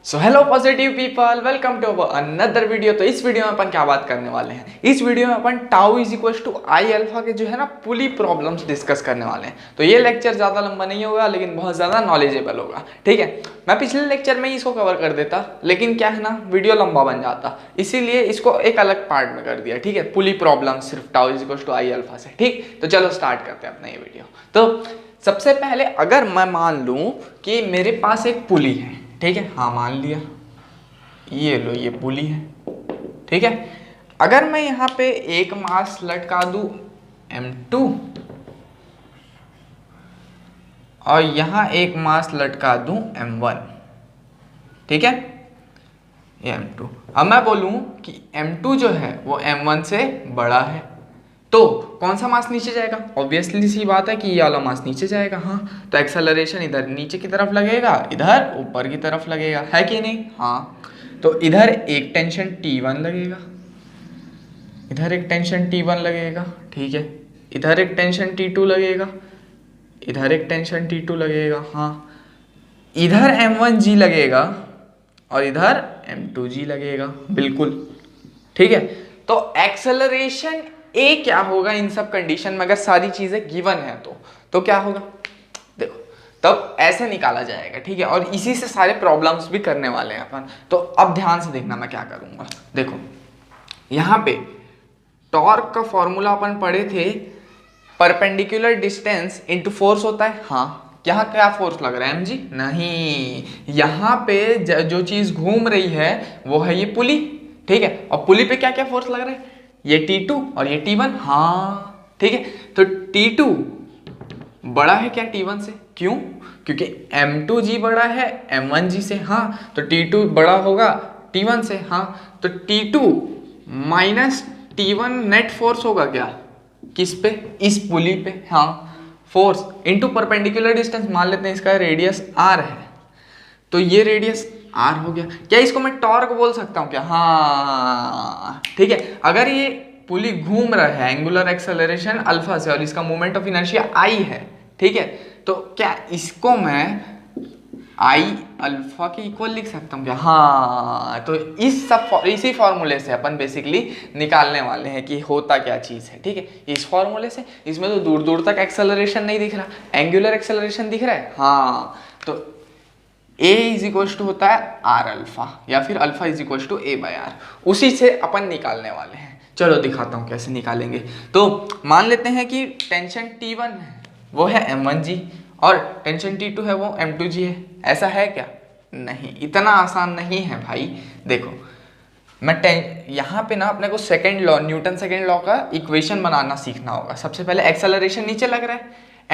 So hello positive people, welcome to another video. तो इस video में अपन क्या बात करने वाले हैं, इस वीडियो में अपन tau is equal to I alpha के जो है ना पुली प्रॉब्लम्स डिस्कस करने वाले हैं। तो ये लेक्चर ज़्यादा लंबा नहीं होगा लेकिन बहुत ज़्यादा नॉलेजेबल होगा। ठीक है, मैं पिछले लेक्चर में ही इसको कवर कर देता लेकिन क्या है ना, वीडियो लंबा बन जाता, इसीलिए इसको एक अलग पार्ट में कर दिया। ठीक है, पुली प्रॉब्लम सिर्फ tau is equal to I alpha से। ठीक, तो चलो स्टार्ट करते हैं अपना ये वीडियो। तो सबसे पहले अगर मैं मान लूँ कि मेरे पास एक पुली है, ठीक है, हाँ मान लिया, ये लो ये पुली है। ठीक है, अगर मैं यहाँ पे एक मास लटका दूं M2 और यहाँ एक मास लटका दूं M1, ठीक है, ये M2। अब मैं बोलूं कि M2 जो है वो M1 से बड़ा है, तो कौन सा मास नीचे जाएगा? ऑब्वियसली सी बात है कि ये वाला मास नीचे जाएगा। हाँ, तो एक्सेलरेशन इधर नीचे की तरफ लगेगा, इधर ऊपर की तरफ लगेगा, है कि नहीं? हाँ, तो इधर एक टेंशन T1 लगेगा, इधर एक टेंशन T1 लगेगा, ठीक है, इधर एक टेंशन T2 लगेगा, इधर एक टेंशन T2 लगेगा, हाँ, इधर M1G लगेगा और इधर M2G लगेगा, बिल्कुल। ठीक है, तो एक्सेलरेशन ए क्या होगा इन सब कंडीशन में, अगर सारी चीजें गिवन है तो क्या होगा? देखो, तब ऐसे निकाला जाएगा। ठीक है, और इसी से सारे प्रॉब्लम्स भी करने वाले हैं अपन। तो अब ध्यान से देखना मैं क्या करूंगा। देखो, यहाँ पे टॉर्क का फॉर्मूला अपन पढ़े थे, परपेंडिकुलर डिस्टेंस इनटू फोर्स होता है। हाँ, यहाँ क्या फोर्स लग रहा है? mg? नहीं, यहाँ पे जो चीज घूम रही है वो है ये पुली। ठीक है, और पुली पे क्या क्या फोर्स लग रहा है? ये T2 और ये T1। हाँ, ठीक है, तो T2 बड़ा है क्या T1 से? क्यों? क्योंकि M2G बड़ा है M1G से। हाँ, तो T2 बड़ा होगा T1 से। हाँ, तो T2 minus T1 net force होगा क्या? किस पे? इस पुली पे। हाँ, फोर्स इनटू परपेंडिकुलर डिस्टेंस, मान लेते हैं इसका रेडियस r है, तो ये रेडियस r हो गया। क्या इसको मैं टॉर्क बोल सकता हूँ क्या? हाँ, ठीक है, अगर ये पुली घूम रहा है एंगुलर एक्सेलरेशन अल्फा से और इसका मोमेंट ऑफ इनर्शिया I है, ठीक है, तो क्या इसको मैं आई अल्फा के इक्वल लिख सकता हूँ क्या? हाँ, तो इसी फॉर्मूले से अपन बेसिकली निकालने वाले हैं कि होता क्या चीज़ है। ठीक है, इस फॉर्मूले से। इसमें तो दूर दूर तक एक्सेलरेशन नहीं दिख रहा, एंगुलर एक्सेलरेशन दिख रहा है। हाँ, तो A इज इक्वल टू होता है आर अल्फा, या फिर alpha is equal to A by R, उसी से अपन निकालने वाले हैं। चलो दिखाता हूँ कैसे निकालेंगे। तो मान लेते हैं कि टेंशन T1 है वो है M1G और टेंशन T2 है वो M2G है। ऐसा है क्या? नहीं, इतना आसान नहीं है भाई। देखो, यहाँ पे ना अपने को second law, Newton second law का इक्वेशन बनाना सीखना होगा। सबसे पहले एक्सेलरेशन नीचे लग रहा है,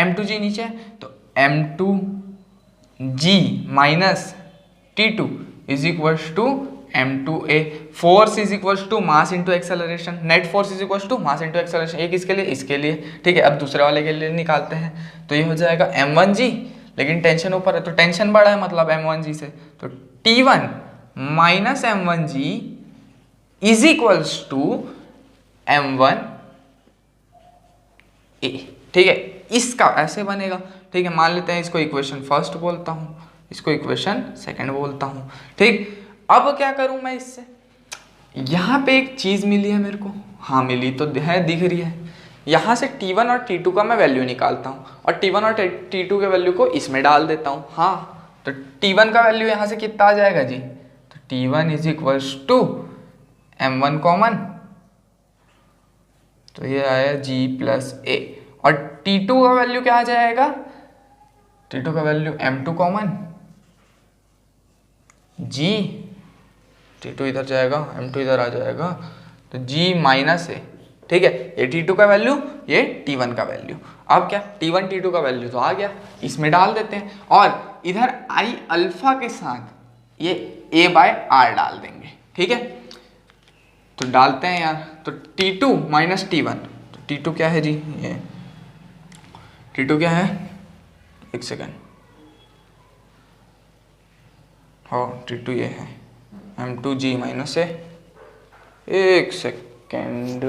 M2G नीचे है, तो M2G minus T2 is equals to M2A। Force is equals to mass into acceleration, net force is equals to mass into acceleration. एक इसके लिए, इसके लिए। ठीक है, अब दूसरे वाले के लिए निकालते हैं, तो ये हो जाएगा M1G, लेकिन टेंशन ऊपर है तो टेंशन बड़ा है, मतलब M1G से, तो T1 minus M1G is equals to M1A। ठीक है, इसका ऐसे बनेगा। ठीक है, मान लेते हैं इसको इक्वेशन फर्स्ट बोलता हूँ, इसको इक्वेशन सेकंड बोलता हूँ। ठीक, अब क्या करूँ मैं इससे? यहाँ पे एक चीज़ मिली है मेरे को, हाँ मिली तो है, दिख रही है। यहाँ से T1 और T2 का मैं वैल्यू निकालता हूँ और T1 और T2 के वैल्यू को इसमें डाल देता हूँ। हाँ, तो T1 का वैल्यू यहाँ से कितना आ जाएगा जी? तो T1 is equals to M1 common, तो ये आया G प्लस A, और T2 का वैल्यू क्या आ जाएगा? T2 का value M2 common, G, T2 इधर जाएगा, M2 इधर आ जाएगा, तो G माइनस A। ठीक है, ये T2 का वैल्यू, ये T1 का वैल्यू। अब क्या, T1 T2 का वैल्यू तो आ गया, इसमें डाल देते हैं और इधर I अल्फा के साथ ये A बाय R डाल देंगे। ठीक है, तो डालते हैं यार, तो T2 माइनस T1, तो T2 क्या है जी? ये T2 क्या है? एक सेकेंड, हाँ T2 ये है M2G माइनस है, एक सेकेंड,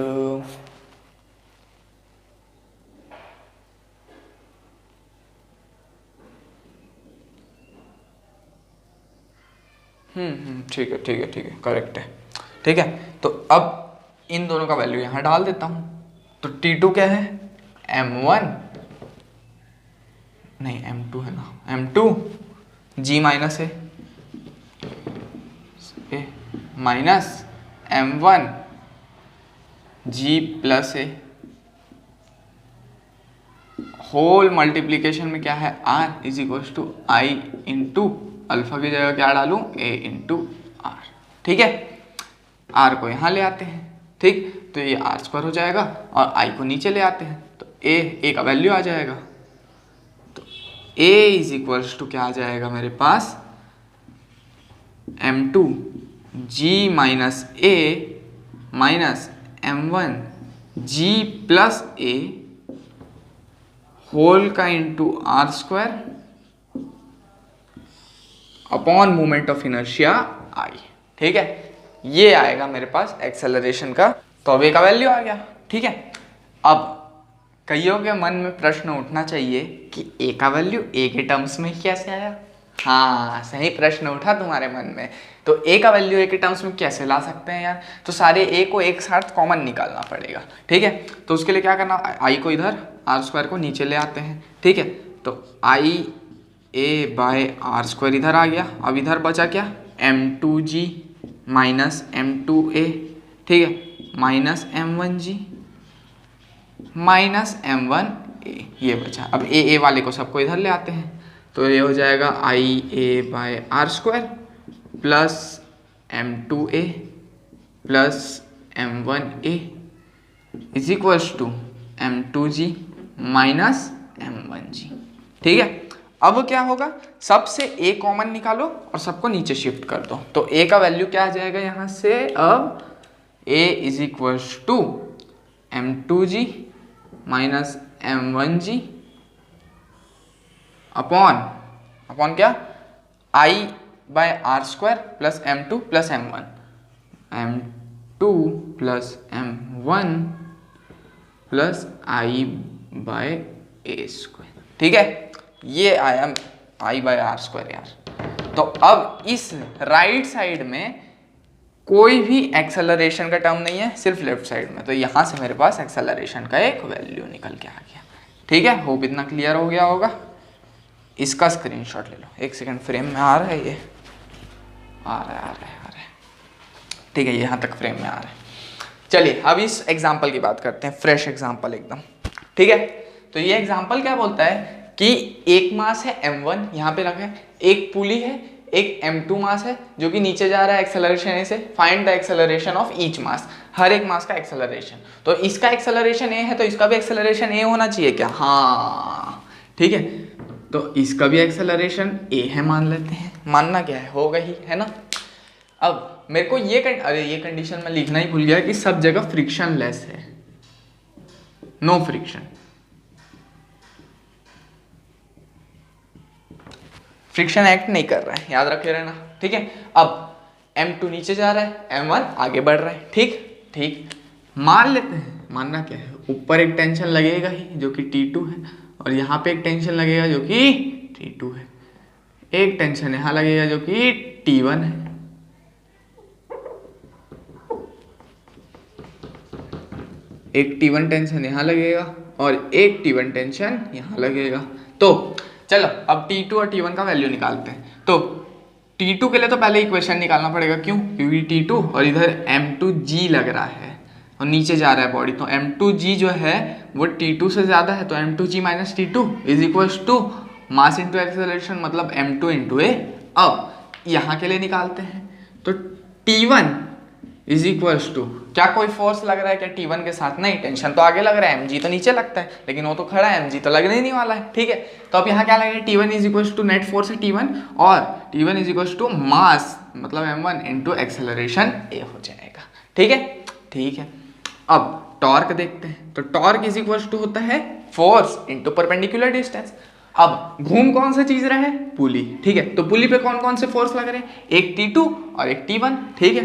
ठीक है ठीक है ठीक है, करेक्ट है। ठीक है, तो अब इन दोनों का वैल्यू यहाँ डाल देता हूँ। तो T2 क्या है, M1 नहीं M2 है ना, M2 G minus a minus M1 G plus a whole multiplication में क्या है R is equal to I into alpha की जगह क्या डालूं, A इंटू आर। ठीक है, R को यहाँ ले आते हैं, ठीक, तो ये R² हो जाएगा और I को नीचे ले आते हैं तो A का वैल्यू आ जाएगा। तो A इज इक्वल टू क्या आ जाएगा मेरे पास, M2 G माइनस A माइनस M1 G plus A whole का into R² upon moment of inertia I। ठीक है, ये आएगा मेरे पास एक्सेलरेशन का। तो अब A का वैल्यू आ गया। ठीक है, अब कईयों के मन में प्रश्न उठना चाहिए कि A का वैल्यू A के टर्म्स में कैसे आया। हाँ, सही प्रश्न उठा तुम्हारे मन में। तो A का वैल्यू A के टर्म्स में कैसे ला सकते हैं यार, तो सारे A को एक साथ कॉमन निकालना पड़ेगा। ठीक है, तो उसके लिए क्या करना, I को इधर R² को नीचे ले आते हैं। ठीक है, तो I A बाय R² इधर आ गया। अब इधर बचा क्या, M2G माइनस M2A, ठीक है, माइनस M1G माइनस M1A, ये बचा। अब A वाले को सबको इधर ले आते हैं, तो ये हो जाएगा IA by R² plus M2A plus M1A is equals to M2G minus M1G। ठीक है, अब क्या होगा, सबसे A कॉमन निकालो और सबको नीचे शिफ्ट कर दो। तो A का वैल्यू क्या आ जाएगा यहाँ से, अब A is equals to M2G minus M1G upon क्या, I by R² plus M2 plus M1, M2 plus M1 plus I by A²। ठीक है, ये आया I बाय R² यार। तो अब इस राइट साइड में कोई भी एक्सेलरेशन का टर्म नहीं है, सिर्फ लेफ्ट साइड में। तो यहाँ से मेरे पास एक्सेलरेशन का एक वैल्यू निकल के आ गया। ठीक है, होप इतना क्लियर हो गया होगा। इसका स्क्रीनशॉट ले लो, एक सेकंड, फ्रेम में आ रहा है, ये आ रहा है। ठीक है, यहाँ तक फ्रेम में आ रहा है। चलिए अब इस एग्जाम्पल की बात करते हैं, फ्रेश एग्जाम्पल एकदम। ठीक है, तो ये एग्जाम्पल क्या बोलता है कि एक मास है M1 यहाँ पे रखा है, एक पुली है, एक M2 मास है जो कि नीचे जा रहा है एक्सेलरेशन A से। Find the acceleration of each mass, हर एक मास का एक्सेलरेशन। तो इसका एक्सेलरेशन A है तो इसका भी एक्सेलरेशन A होना चाहिए क्या, हाँ। ठीक है, तो इसका भी एक्सेलरेशन A है मान लेते हैं, मानना क्या है, होगा ही, है ना। अब मेरे को ये कंडीशन में लिखना ही भूल गया कि सब जगह फ्रिक्शन लेस है, नो फ्रिक्शन। फ्रिक्शन एक्ट नहीं कर रहा है, याद रखे रहना। ठीक है, अब M2 नीचे जा रहा है, M1 आगे बढ़ रहा है। ठीक, मान लेते हैं, मानना क्या है, ऊपर एक टेंशन लगेगा ही जो कि T2 है, और यहाँ पे एक टेंशन लगेगा जो कि T2 है, एक टेंशन यहाँ लगेगा जो कि T1 है, एक T1 टेंशन यहाँ लगेगा और एक T1 टेंशन यहाँ लगेगा। तो चलो अब T2 और T1 का वैल्यू निकालते हैं। तो T2 के लिए तो पहले इक्वेशन निकालना पड़ेगा, क्यों, क्योंकि T2 और इधर M2G लग रहा है और नीचे जा रहा है बॉडी, तो M2G जो है वो T2 से ज़्यादा है, तो M2G minus T2 is equals to mass into acceleration, मतलब M2 इंटू A। अब यहाँ के लिए निकालते हैं, तो T1 इज इक्वल्स टू, क्या कोई फोर्स लग रहा है क्या T1 के साथ, नहीं, टेंशन तो आगे लग रहा है, mg तो नीचे लगता है, लेकिन वो तो खड़ा है, mg तो लगने ही नहीं वाला है। ठीक है, तो अब यहाँ क्या लगेगा, T1 is equals to net force है T1 और T1 इज इक्वल्स टू मास मतलब M1 इंटू एक्सेलरेशन A हो जाएगा। ठीक है, अब टॉर्क देखते हैं, तो टॉर्क इज इक्वल्स टू होता है फोर्स इंटू परपेंडिकुलर डिस्टेंस। अब घूम कौन सा चीज रहा है, पुली। ठीक है, तो पुली पे कौन कौन से फोर्स लग रहे हैं, एक T2 और एक T1। ठीक है,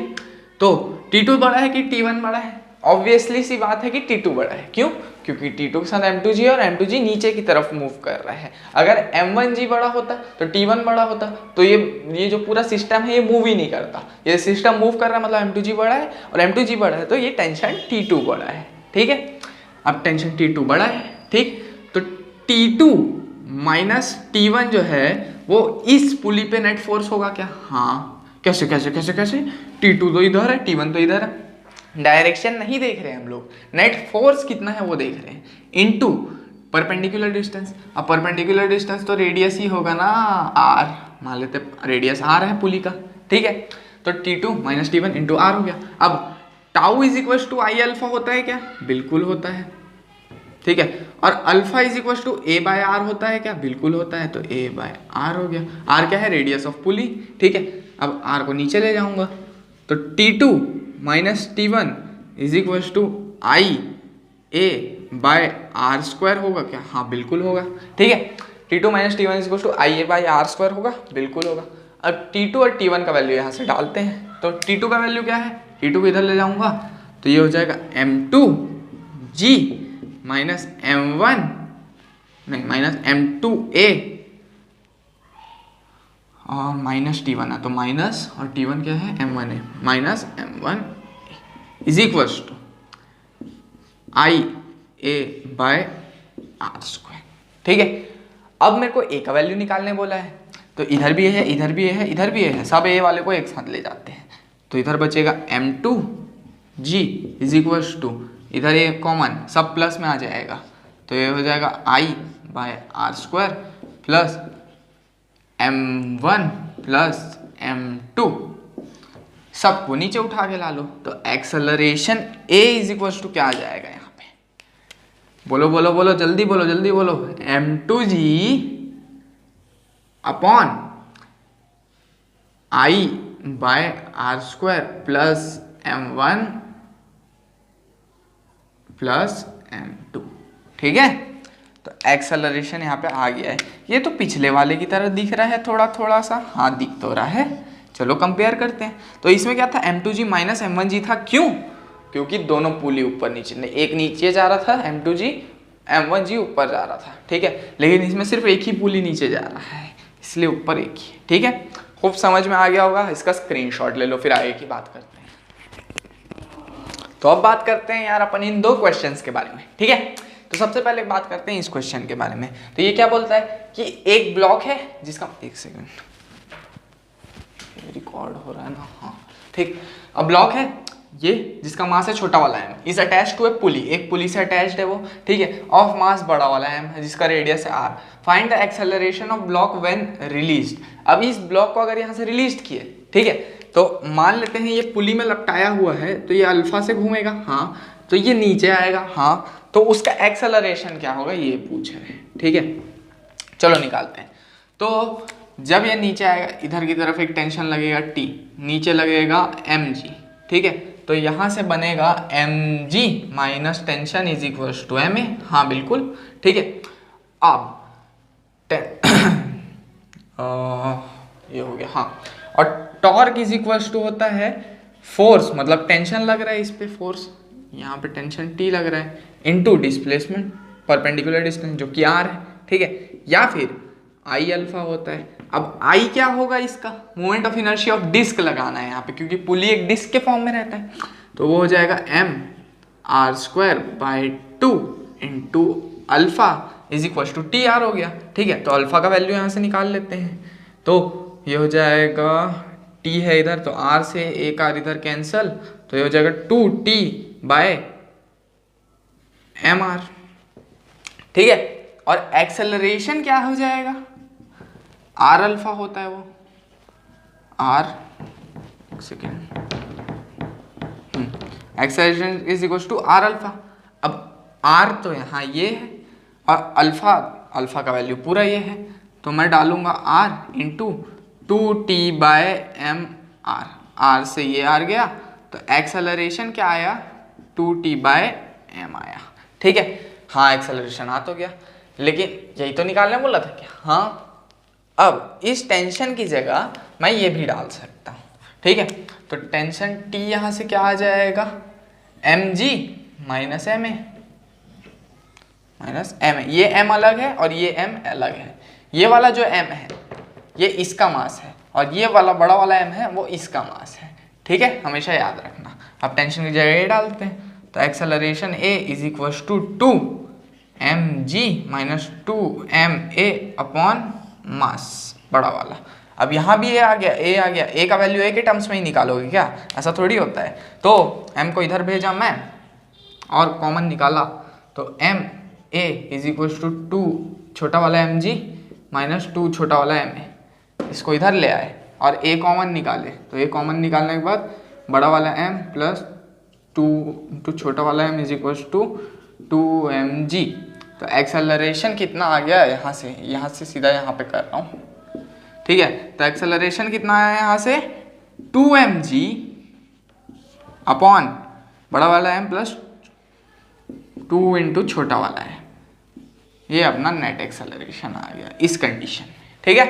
तो T2 बड़ा है कि T1 बड़ा है, ऑब्वियसली सी बात है कि T2 बड़ा है। क्यों, क्योंकि T2 के साथ M2G और M2G नीचे की तरफ मूव कर रहा है। अगर M1G बड़ा होता तो T1 बड़ा होता, तो ये जो पूरा सिस्टम है ये मूव ही नहीं करता। ये सिस्टम मूव कर रहा है मतलब M2G बड़ा है और M2G बड़ा है तो ये टेंशन T2 बड़ा है। ठीक है, अब टेंशन T2 बड़ा है, ठीक, तो T2 माइनस T1 जो है वो इस पुली पे नेट फोर्स होगा क्या? हाँ, कैसे कैसे कैसे कैसे? T2 तो इधर है, T1 तो इधर है, डायरेक्शन नहीं देख रहे हैं हम लोग, नेट फोर्स कितना है वो देख रहे हैं, इनटू परपेंडिकुलर डिस्टेंस। अब परपेंडिकुलर डिस्टेंस तो रेडियस ही होगा ना, r, मान लेते रेडियस r है पुली का, ठीक है, तो T2 minus T1 into r हो गया। अब tau is equal to I alpha होता है क्या? बिल्कुल होता है, ठीक है, और alpha is equal to a by R होता है क्या? बिल्कुल होता है, तो a बाय आर हो गया। r क्या है? रेडियस ऑफ पुली, ठीक है। अब r को नीचे ले जाऊंगा तो T2 minus T1 is equal to I a by R square होगा क्या? हाँ बिल्कुल होगा, ठीक है। T2 minus T1 is equal to I a by R square होगा, बिल्कुल होगा। अब T2 और T1 का वैल्यू यहाँ से डालते हैं, तो T2 का वैल्यू क्या है? T2 को इधर ले जाऊंगा तो ये हो जाएगा M2G माइनस M1 नहीं माइनस M2A और माइनस T1 है तो माइनस और T1 क्या है? M1 है, minus M1 is equal to I a by R square, ठीक है। अब मेरे को ए का वैल्यू निकालने बोला है, तो इधर भी है, इधर भी है, इधर भी है, सब ए वाले को एक साथ ले जाते हैं, तो इधर बचेगा M2G इज इक्वल टू, इधर ये कॉमन सब प्लस में आ जाएगा, तो ये हो जाएगा I by R square plus M1 plus M2, सबको नीचे उठा के ला लो, तो acceleration A is equal to क्या आ जाएगा यहाँ पे? बोलो बोलो बोलो, जल्दी बोलो जल्दी बोलो, M2G upon I by R square plus M1 plus M2, ठीक है। तो एक्सेलरेशन यहाँ पे आ गया है, ये तो पिछले वाले की तरह दिख रहा है थोड़ा थोड़ा सा, हाँ दिख तो रहा है, चलो कंपेयर करते हैं। तो इसमें क्या था? M2G माइनस M1G था, क्यों? क्योंकि दोनों पुली ऊपर नीचे, एक नीचे जा रहा था M2G, M1G ऊपर जा रहा था, ठीक है, लेकिन इसमें सिर्फ एक ही पुली नीचे जा रहा है, इसलिए ऊपर एक ही, ठीक है। खूब समझ में आ गया होगा, इसका स्क्रीनशॉट ले लो, फिर आगे की बात करते हैं। तो अब बात करते हैं यार अपन इन दो क्वेश्चंस के बारे में, ठीक है। तो सबसे पहले बात करते हैं इस क्वेश्चन के बारे में। तो ये क्या बोलता है कि एक ब्लॉक है जिसका, एक सेकंड रिकॉर्ड हो रहा है ना, हाँ ठीक। अब ब्लॉक है ये जिसका मास है छोटा वाला m, इज अटैच टू ए पुली, एक पुली से अटैच्ड है वो, ठीक है, ऑफ मास बड़ा वाला m है जिसका रेडियस है r। Find the acceleration of block when released. अब इस ब्लॉक को अगर यहाँ से रिलीज किए, ठीक है, तो मान लेते हैं ये पुली में लपटाया हुआ है, तो ये अल्फा से घूमेगा, हाँ, तो ये नीचे आएगा, हाँ, तो उसका एक्सेलरेशन क्या होगा ये पूछ रहे हैं, ठीक है। चलो निकालते हैं। तो जब ये नीचे आएगा इधर की तरफ एक टेंशन लगेगा T, नीचे लगेगा mg, ठीक है, तो यहाँ से बनेगा mg minus tension is equal to ma, हाँ बिल्कुल, ठीक है। अब ये हो गया, हाँ, और टॉर्क इज इक्वल टू होता है फोर्स, मतलब टेंशन लग रहा है इस पे, फोर्स यहाँ पे टेंशन T लग रहा है, इनटू डिस्प्लेसमेंट परपेंडिकुलर डिस्टेंस जो कि r है, ठीक है, या फिर आई अल्फा होता है। अब आई क्या होगा? इसका moment of inertia of disc लगाना है यहाँ पे, क्योंकि पुली एक डिस्क के फॉर्म में रहता है, तो वो हो जाएगा m r square by 2 into alpha is equal to T R हो गया, ठीक है। तो अल्फा का वैल्यू यहाँ से निकाल लेते हैं, तो ये हो जाएगा t है इधर, तो r से एक r इधर कैंसल, तो ये हो जाएगा 2t बाय एम आर, ठीक है। और एक्सेलरेशन क्या हो जाएगा? आर अल्फा होता है वो, आर, एक second, acceleration is equal to R alpha. अब आर तो यहाँ ये है और अल्फा, अल्फा का वैल्यू पूरा ये है, तो मैं डालूंगा R into 2t by M R, R से ये आर गया, तो एक्सेलरेशन क्या आया? 2t बाय एम आया, ठीक है। हाँ एक्सेलरेशन आ तो गया, लेकिन यही तो निकालने बोला था क्या? हाँ, अब इस टेंशन की जगह मैं ये भी डाल सकता हूँ, ठीक है। तो टेंशन T यहाँ से क्या आ जाएगा? mg minus ma, minus m है, ये m अलग है और ये m अलग है। ये वाला जो m है ये इसका मास है और ये वाला बड़ा वाला m है वो इसका मास है, ठीक है, हमेशा याद रखना। अब टेंशन की जगह ये डालते हैं, तो acceleration a is equal to 2mg minus 2ma upon mass बड़ा वाला। अब यहाँ भी a आ गया, a का वैल्यू a के टर्म्स में ही निकालोगे क्या, ऐसा थोड़ी होता है। तो m को इधर भेजा मैं और कॉमन निकाला, तो m a is equal to 2 छोटा वाला mg माइनस 2 छोटा वाला ma, इसको इधर ले आए और a कॉमन निकाले, तो a कॉमन निकालने के बाद बड़ा वाला m प्लस 2 छोटा वाला m is equal to 2mg। तो एक्सेलरेशन कितना आ गया यहाँ से सीधा यहाँ पे कर रहा हूँ, ठीक है। तो एक्सेलरेशन कितना आया यहाँ से 2mg अपॉन बड़ा वाला m प्लस 2 इंटू छोटा वाला है, ये अपना नेट एक्सेलरेशन आ गया इस कंडीशन में, ठीक है।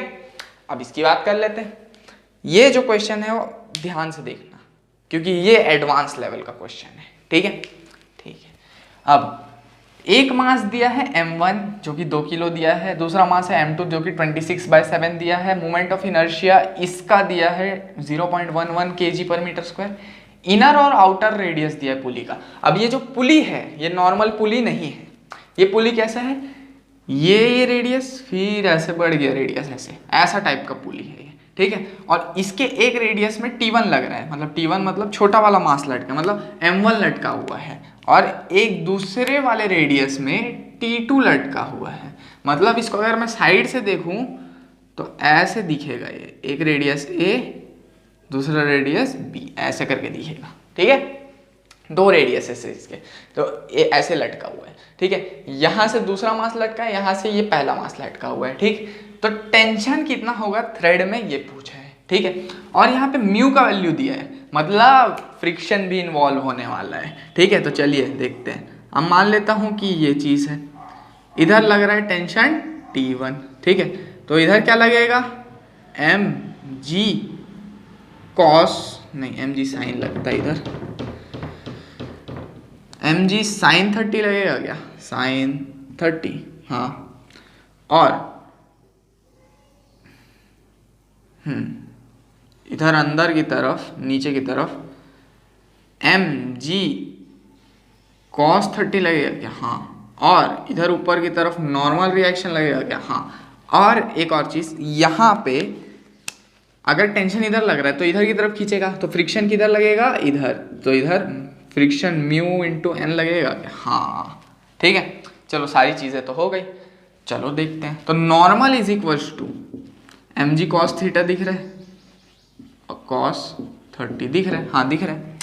अब इसकी बात कर लेते हैं। ये जो क्वेश्चन है वो ध्यान से देखना क्योंकि ये एडवांस लेवल का क्वेश्चन है, ठीक है, ठीक है। अब एक मास दिया है m1 जो कि 2 किलो दिया है, दूसरा मास है m2 जो कि 26/7 दिया है, मोमेंट ऑफ इनर्शिया इसका दिया है 0.11 kg पर मीटर स्क्वायर, इनर और आउटर रेडियस दिया है पुली का। अब ये जो पुली है ये नॉर्मल पुली नहीं है, ये पुली कैसा है, ये रेडियस फिर ऐसे बढ़ गया रेडियस, ऐसा टाइप का पुली है, ठीक है। और इसके एक रेडियस में T1 लग रहा है, मतलब T1 मतलब छोटा वाला मास लटका, मतलब M1 लटका हुआ है, और एक दूसरे वाले रेडियस में T2 लटका हुआ है। मतलब इसको अगर मैं साइड से देखूं तो ऐसे दिखेगा, ये एक रेडियस A दूसरा रेडियस B ऐसे करके दिखेगा, ठीक है, 2 रेडियस है इसके, तो ये ऐसे लटका हुआ है, ठीक है। यहाँ से दूसरा मास लटका है, यहाँ से ये पहला मास लटका हुआ है, ठीक। तो टेंशन कितना होगा थ्रेड में ये पूछा है, ठीक है। और यहाँ पे म्यू का वैल्यू दिया है, मतलब फ्रिक्शन भी इन्वॉल्व होने वाला है, ठीक है। तो चलिए देखते हैं। अब मान लेता हूँ कि ये चीज़ है, इधर लग रहा है टेंशन T1, ठीक है। तो इधर क्या लगेगा mg cos नहीं mg साइन लगता है, इधर mg साइन 30 लगेगा क्या, साइन 30, हाँ। और इधर अंदर की तरफ नीचे की तरफ mg cos 30 लगेगा क्या, हाँ। और इधर ऊपर की तरफ नॉर्मल रिएक्शन लगेगा क्या, हाँ। और एक और चीज़, यहाँ पे अगर टेंशन इधर लग रहा है तो इधर की तरफ खींचेगा, तो फ्रिक्शन किधर लगेगा, इधर, तो इधर फ्रिक्शन म्यू इंटू एन लगेगा क्या, हाँ, ठीक है। चलो सारी चीज़ें तो हो गई, चलो देखते हैं। तो normal is equals to mg cos theta दिख रहा है और cos 30 दिख रहा है, हाँ दिख रहा है।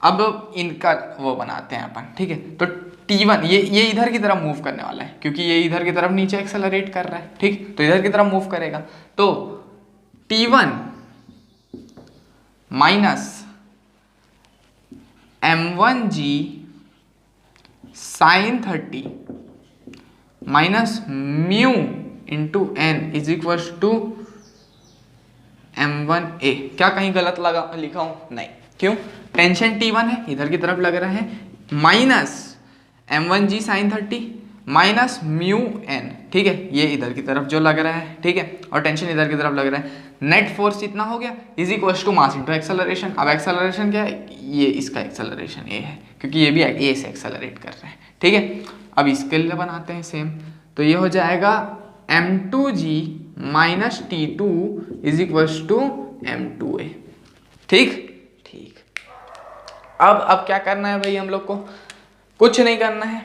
अब इनका वो बनाते हैं अपन, ठीक है। तो T1 ये इधर की तरफ मूव करने वाला है क्योंकि ये इधर की तरफ नीचे एक्सेलरेट कर रहा है, ठीक, तो इधर की तरफ मूव करेगा। तो T1 minus m1g sine 30 minus mu into N is equal to m1a। क्या कहीं गलत लिखा हूं, नहीं, क्यों, टेंशन T1 है, इधर की तरफ लग रहा है, minus m1g sine 30 minus mu N, ठीक है, ये इधर की तरफ जो लग रहा है, ठीक है, और टेंशन इधर की तरफ लग रहा है। नेट फोर्स इतना हो गया is equal to mass into acceleration. अब एक्सेलरेशन क्या है, ये इसका एक्सेलरेशन ये है क्योंकि ये भी ए से एक्सेलरेट कर रहा है, ठीक है। अब इसके लिए बनाते हैं सेम, तो ये हो जाएगा m2g minus T2 is equal to m2a, ठीक ठीक। अब क्या करना है भाई, हम लोग को कुछ नहीं करना है,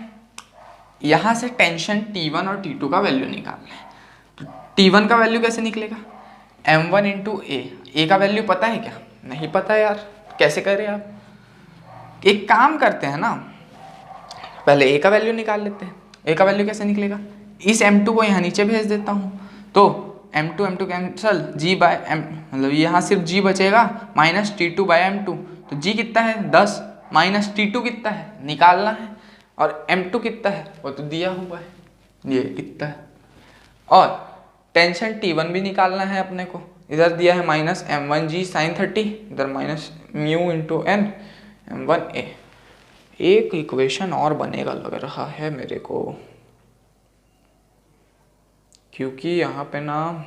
यहाँ से टेंशन T1 और T2 का वैल्यू निकालना है। तो T1 का वैल्यू कैसे निकलेगा, m1 इंटू ए का वैल्यू पता है क्या, नहीं पता यार, कैसे करें आप, एक काम करते हैं ना, पहले ए का वैल्यू निकाल लेते हैं। ए का वैल्यू कैसे निकलेगा, इस m2 को यहाँ नीचे भेज देता हूँ, तो m2 cancel, g bye m, मतलब यहाँ सिर्फ g बचेगा माइनस T2 बाय m2। तो g कितना है 10 माइनस T2 कितना है निकालना है, और m2 कितना है वो तो दिया हुआ है, ये कितना है, और टेंशन T1 भी निकालना है अपने को, इधर दिया है माइनस m1g साइन 30, इधर minus mu into N m1a, एक इक्वेशन और बनेगा लग रहा है मेरे को, क्योंकि यहाँ पे ना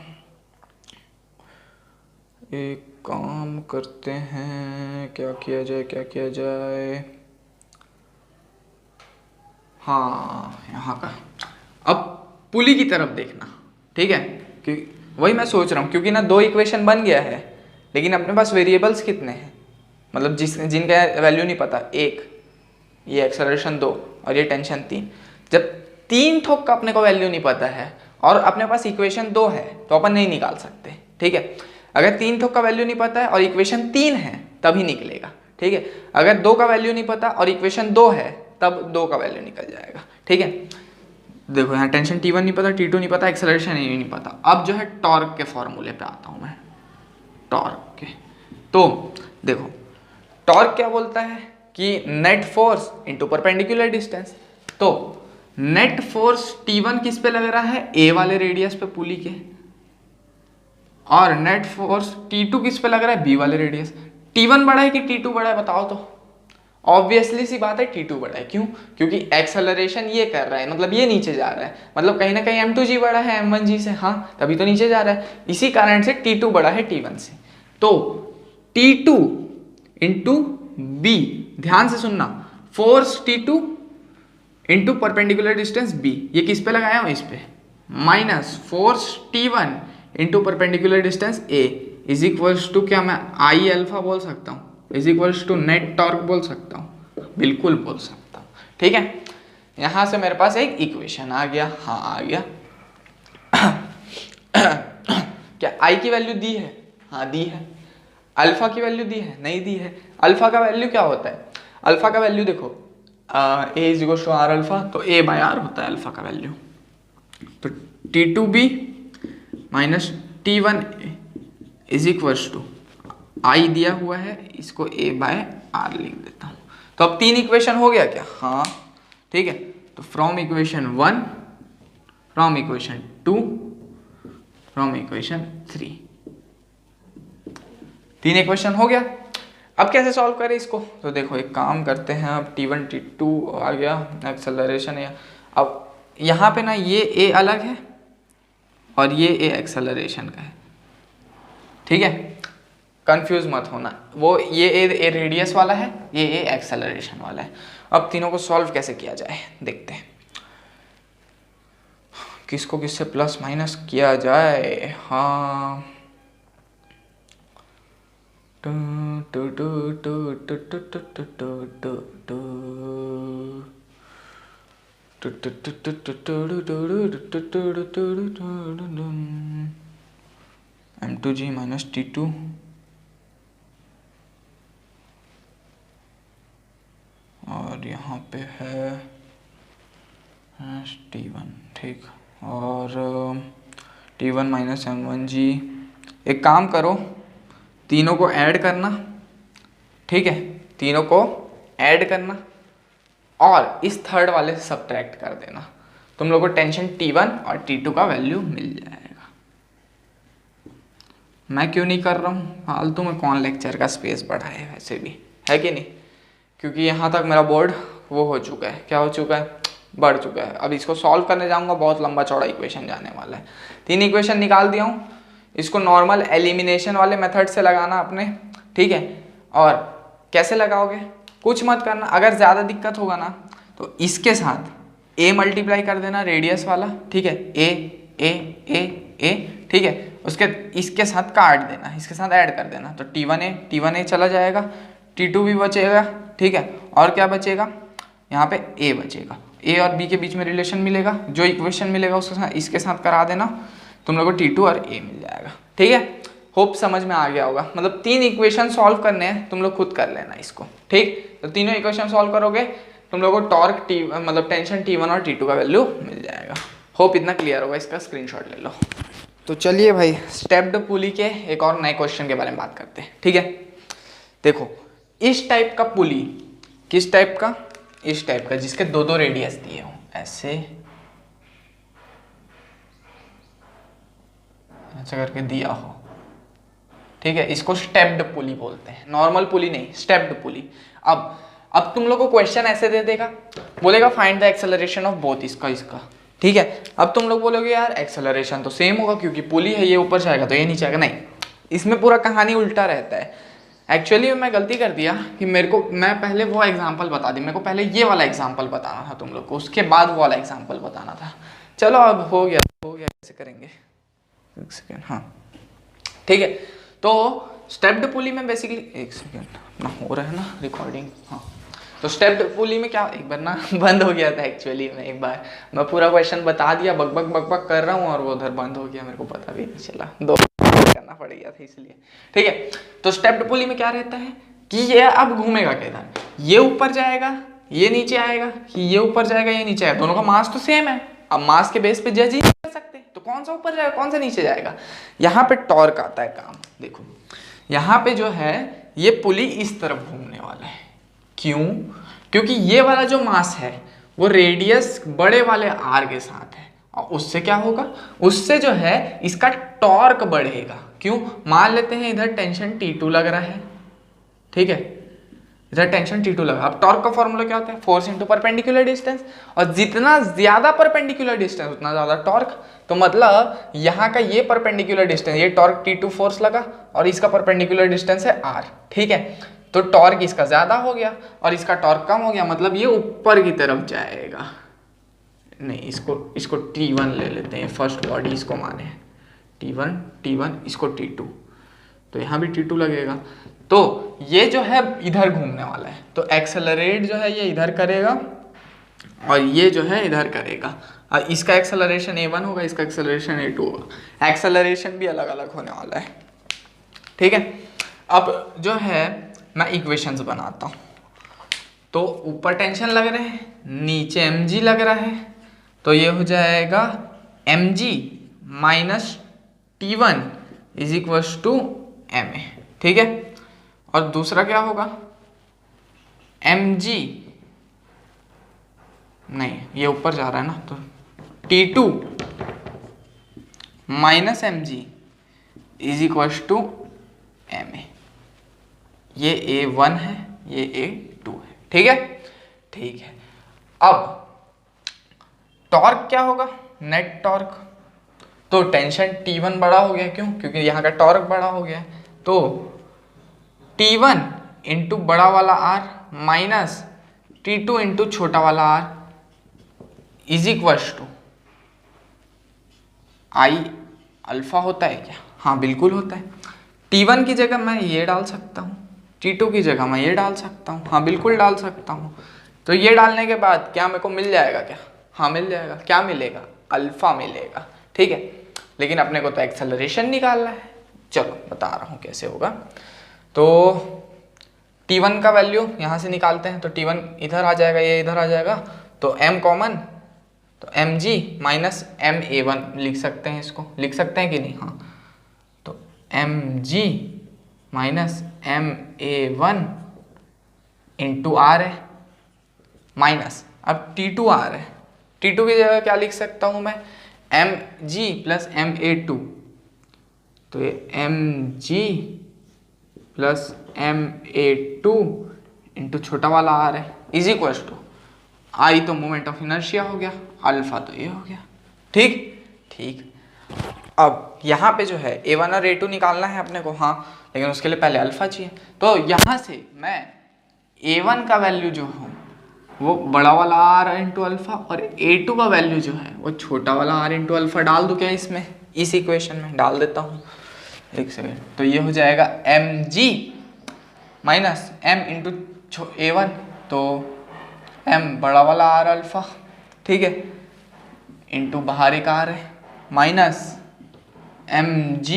एक काम करते हैं, क्या किया जाए क्या किया जाए। हाँ यहाँ का, अब पुली की तरफ देखना, ठीक है, कि वही मैं सोच रहा हूँ, क्योंकि ना दो इक्वेशन बन गया है, लेकिन अपने पास वेरिएबल्स कितने हैं, मतलब जिनका वैल्यू नहीं पता, एक, ये एक्सेलरेशन 2 और ये टेंशन 3। जब 3 ठोक का अपने को वैल्यू नहीं पता है और अपने पास इक्वेशन 2 है तो अपन नहीं निकाल सकते, ठीक है। अगर 3 ठोक का वैल्यू नहीं पता है और इक्वेशन 3 है तभी निकलेगा, ठीक है। अगर 2 का वैल्यू नहीं पता और इक्वेशन 2 है तब 2 का वैल्यू निकल जाएगा, ठीक है। देखो यहाँ टेंशन T1 नहीं पता, T2 नहीं पता, एक्सेलरेशन ही नहीं पता। अब जो है टॉर्क के फॉर्मूले पे आता हूँ मैं, टॉर्क के। तो देखो टॉर्क क्या बोलता है कि net force into perpendicular distance. तो नेट फोर्स T1 किस पे लग रहा है, A वाले रेडियस पे पुली के, और नेट फोर्स T2 किस पे लग रहा है, B वाले रेडियस। T1 बड़ा है कि T2 बड़ा है बताओ तो। ऑब्वियसली सी बात है T2 बड़ा है, क्यों, क्योंकि एक्सेलरेशन ये कर रहा है, मतलब ये नीचे जा रहा है, मतलब कहीं ना कहीं M2G बड़ा है M1G से, हाँ तभी तो नीचे जा रहा है, इसी कारण से T2 बड़ा है T1 से। तो T2 इंटू B, ध्यान से सुनना, force T2 into perpendicular distance B, ये किस पे लगाया हूँ, इस पे, minus force T1 into perpendicular distance A is equals to, क्या मैं आई अल्फा बोल सकता हूँ, is equals to net torque बोल सकता हूँ, बिल्कुल बोल सकता हूँ, ठीक है। यहां से मेरे पास एक इक्वेशन आ गया, हाँ आ गया। क्या आई की वैल्यू दी है, हाँ दी है। अल्फा की वैल्यू दी है, नहीं दी है। अल्फा का वैल्यू क्या होता है, अल्फा का वैल्यू देखो A is equals to R alpha, तो ए बाय आर होता है अल्फा का वैल्यू। तो T2B minus T1 is equals to, I दिया हुआ है, इसको A बाय आर लिख देता हूँ। तो अब 3 इक्वेशन हो गया क्या, हाँ ठीक है। तो from equation 1, from equation 2, from equation 3, 3 equation हो गया। अब कैसे सॉल्व करें इसको, तो देखो एक काम करते हैं, अब T1 T2 आ गया, एक्सेलरेशन है। अब यहाँ पे ना ये A अलग है और ये A एक्सेलरेशन का है, ठीक है, कंफ्यूज मत होना, वो ये ए रेडियस वाला है, ये ए एक्सेलरेशन वाला है। अब तीनों को सॉल्व कैसे किया जाए देखते हैं, किसको किससे प्लस माइनस किया जाए। हाँ M2G माइनस T2 और यहाँ पे है T1, ठीक, और T1 माइनस M1G। एक काम करो, तीनों को ऐड करना, ठीक है, तीनों को ऐड करना और इस थर्ड वाले से सब्ट्रैक्ट कर देना, तुम लोग को टेंशन T1 और T2 का वैल्यू मिल जाएगा। मैं क्यों नहीं कर रहा हूँ फालतू में, कौन लेक्चर का स्पेस बढ़ाए, वैसे भी है कि नहीं, क्योंकि यहाँ तक मेरा बोर्ड वो हो चुका है, क्या हो चुका है, बढ़ चुका है। अब इसको सॉल्व करने जाऊँगा, बहुत लंबा चौड़ा इक्वेशन जाने वाला है। 3 इक्वेशन निकाल दिया हूँ, इसको नॉर्मल एलिमिनेशन वाले मेथड से लगाना अपने, ठीक है। और कैसे लगाओगे, कुछ मत करना, अगर ज़्यादा दिक्कत होगा ना तो इसके साथ A मल्टीप्लाई कर देना रेडियस वाला, ठीक है, A, ठीक है, उसके इसके साथ काट देना, इसके साथ ऐड कर देना, तो T1A चला जाएगा, T2 भी बचेगा, ठीक है, और क्या बचेगा, यहाँ पे A बचेगा, A और B के बीच में रिलेशन मिलेगा, जो इक्वेशन मिलेगा उसके साथ इसके साथ करा देना, तुम लोग को T2 और A मिल जाएगा, ठीक है। होप समझ में आ गया होगा, मतलब 3 इक्वेशन सॉल्व करने हैं, तुम लोग खुद कर लेना इसको, ठीक। तो तीनों इक्वेशन सॉल्व करोगे, तुम लोग को टॉर्क मतलब टेंशन T1 और T2 का वैल्यू मिल जाएगा। होप इतना क्लियर होगा, इसका स्क्रीनशॉट ले लो। तो चलिए भाई, स्टेप्ड पुली के एक और नए क्वेश्चन के बारे में बात करते हैं, ठीक है। देखो इस टाइप का पुली, किस टाइप का, इस टाइप का, जिसके 2 रेडियस दिए हो, ऐसे ऐसा करके दिया हो, ठीक है, इसको स्टेप्ड पुली बोलते हैं, नॉर्मल पुली नहीं, स्टेप्ड पुली। अब अब तुम लोग को क्वेश्चन ऐसे दे देगा, बोलेगा find the acceleration of both, इसका इसका, ठीक है। अब तुम लोग बोलोगे यार एक्सेलरेशन तो सेम होगा क्योंकि पुली है, ये ऊपर जाएगा तो ये नीचे आएगा। नहीं, इसमें पूरा कहानी उल्टा रहता है। एक्चुअली मैं गलती कर दिया कि मैं पहले वो एग्जाम्पल बता दी, मेरे को पहले ये वाला एग्जाम्पल बताना था तुम लोग को, उसके बाद वो वाला एग्जाम्पल बताना था। चलो अब हो गया ऐसे करेंगे, एक सेकेंड, हाँ ठीक है। तो स्टेप्ड पुली में बेसिकली, एक सेकेंड अपना हो रहा है ना रिकॉर्डिंग, हाँ। तो स्टेप्ड पुली में क्या, एक बार ना बंद हो गया था एक्चुअली में, एक बार मैं पूरा क्वेश्चन बता दिया, बक कर रहा हूँ और वो उधर बंद हो गया, मेरे को पता भी नहीं चला, दो करना पड़ गया था इसलिए, ठीक है। तो स्टेप्ड पुली में क्या रहता है कि ये अब घूमेगा किधर, ये ऊपर जाएगा ये नीचे आएगा, कि ये ऊपर जाएगा ये नीचे आएगा, दोनों का मास तो सेम है। अब मास के बेस पे जज ही कर सकते हैं, तो कौन सा ऊपर जाएगा कौन सा नीचे जाएगा। यहाँ पे टॉर्क आता है काम, देखो यहाँ पे जो है ये पुली इस तरफ घूमने वाला है, क्यों, क्योंकि ये वाला जो मास है वो रेडियस बड़े वाले आर के साथ है, और उससे क्या होगा, उससे जो है इसका टॉर्क बढ़ेगा। क्यों, मान लेते हैं इधर टेंशन T2 लग रहा है, ठीक है, इधर टेंशन T2 लगा। अब टॉर्क का फॉर्मूला क्या होता है, फोर्स इंटू परपेंडिकुलर डिस्टेंस, और जितना ज्यादा परपेंडिकुलर डिस्टेंस उतना ज्यादा टॉर्क। तो मतलब यहाँ का ये परपेंडिकुलर डिस्टेंस, ये टॉर्क T2 फोर्स लगा और इसका परपेंडिकुलर डिस्टेंस है R, ठीक है। तो टॉर्क इसका ज्यादा हो गया और इसका टॉर्क कम हो गया, मतलब ये ऊपर की तरफ जाएगा। नहीं, इसको T1 ले लेते हैं, फर्स्ट बॉडी इसको माने T1 इसको T2, तो यहाँ भी T2 लगेगा। तो ये जो है इधर घूमने वाला है, तो एक्सेलरेट जो है ये इधर करेगा और ये जो है इधर करेगा, और इसका एक्सेलरेशन A1 होगा, इसका एक्सेलरेशन A2 होगा, एक्सेलरेशन भी अलग अलग होने वाला है, ठीक है। अब जो है मैं इक्वेशंस बनाता हूँ, तो ऊपर टेंशन लग रहे हैं, नीचे mg लग रहा है, तो ये हो जाएगा mg minus T1 is equal to ma, ठीक है। और दूसरा क्या होगा, mg, नहीं ये ऊपर जा रहा है ना, तो T2 minus mg is equal to ma, ये A1 है ये A2 है, ठीक है, ठीक है। अब टॉर्क क्या होगा, नेट टॉर्क, तो टेंशन T1 बड़ा हो गया, क्यों, क्योंकि यहाँ का टॉर्क बड़ा हो गया, तो T1 इंटू बड़ा वाला R माइनस T2 इंटू छोटा वाला R is equal to I alpha होता है क्या, हाँ बिल्कुल होता है। T1 की जगह मैं ये डाल सकता हूँ, T2 की जगह मैं ये डाल सकता हूँ, हाँ बिल्कुल डाल सकता हूँ। तो ये डालने के बाद क्या मेरे को मिल जाएगा क्या, हाँ मिल जाएगा, क्या मिलेगा, अल्फा मिलेगा, ठीक है। लेकिन अपने को तो एक्सेलरेशन निकालना है, चलो बता रहा हूँ कैसे होगा। तो T1 का वैल्यू यहाँ से निकालते हैं, तो T1 इधर आ जाएगा, ये इधर आ जाएगा, तो m कॉमन, तो mg माइनस ma1 लिख सकते हैं, इसको लिख सकते हैं कि नहीं, हाँ। तो mg minus ma1 into r है, माइनस अब T2 आ रहा है, T2 की जगह क्या लिख सकता हूँ मैं, mg प्लस ma2, तो ये mg प्लस ma2 इंटू छोटा वाला r है इज इक्वल टू I, तो मोमेंट ऑफ इनर्शिया हो गया, अल्फा तो ये हो गया, ठीक ठीक। अब यहाँ पे जो है A1 और A2 निकालना है अपने को, हाँ, लेकिन उसके लिए पहले अल्फा चाहिए। तो यहाँ से मैं A1 का वैल्यू जो हो वो बड़ा वाला R इंटू अल्फा, और A2 का वैल्यू जो है वो छोटा वाला R इंटू अल्फा डाल दूँ क्या, इसमें इस इक्वेशन में डाल देता हूँ, एक सेकेंड। तो ये हो जाएगा mg minus m into A1, तो m बड़ा वाला R अल्फा, ठीक है, इंटू बाहर एक R है, minus mg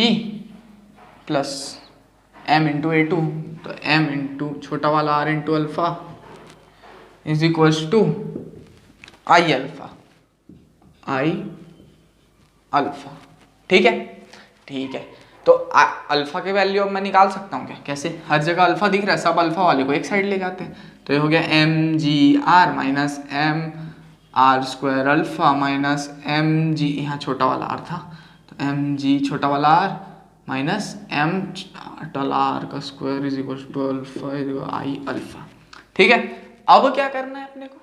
plus m into A2, तो m इंटू छोटा वाला R into alpha is equals to I alpha, ठीक है, ठीक है। तो अल्फा के वैल्यू अब मैं निकाल सकता हूँ क्या, कैसे, हर जगह अल्फा दिख रहा है, सब अल्फा वाले को एक साइड ले जाते हैं, तो ये हो गया mgr minus mr² alpha minus mg, यहाँ छोटा वाला r था, तो mg छोटा वाला r माइनस m r का square is equal to alpha I alpha, ठीक है। अब क्या करना है अपने को,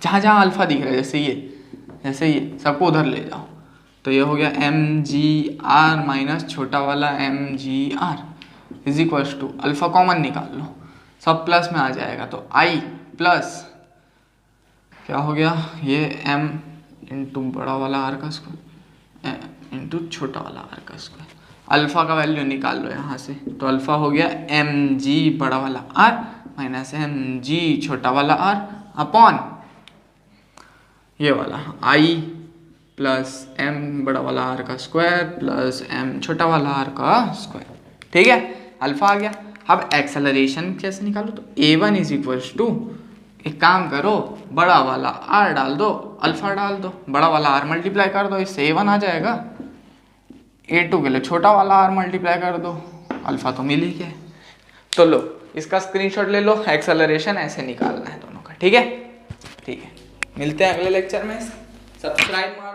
जहाँ जहाँ अल्फा दिख रहा है जैसे ये सबको उधर ले जाओ। तो ये हो गया एम जी आर माइनस छोटा वाला M G R is equals to alpha common निकाल लो, सब प्लस में आ जाएगा। तो आई प्लस क्या हो गया ये एम इंटू बड़ा वाला आर का स्क्वायर इंटू छोटा वाला आर का स्क्वायर। अल्फा का वैल्यू निकाल लो यहाँ से, तो अल्फा हो गया एम जी बड़ा वाला आर माइनस एम जी छोटा वाला आर अपॉन ये वाला आई प्लस एम बड़ा वाला आर का स्क्वायर प्लस एम छोटा वाला आर का स्क्वायर। ठीक है, अल्फा आ गया। अब एक्सेलरेशन कैसे निकालो, तो a1 इज इक्वल्स टू, एक काम करो बड़ा वाला आर डाल दो, अल्फा डाल दो, बड़ा वाला आर मल्टीप्लाई कर दो, इससे a1 आ जाएगा। a2 के लिए छोटा वाला आर मल्टीप्लाई कर दो, अल्फा तो मिल ही गया। तो लो इसका स्क्रीनशॉट ले लो, एक्सेलरेशन ऐसे निकालना है दोनों का। ठीक है, मिलते हैं अगले लेक्चर में। सब्सक्राइब मार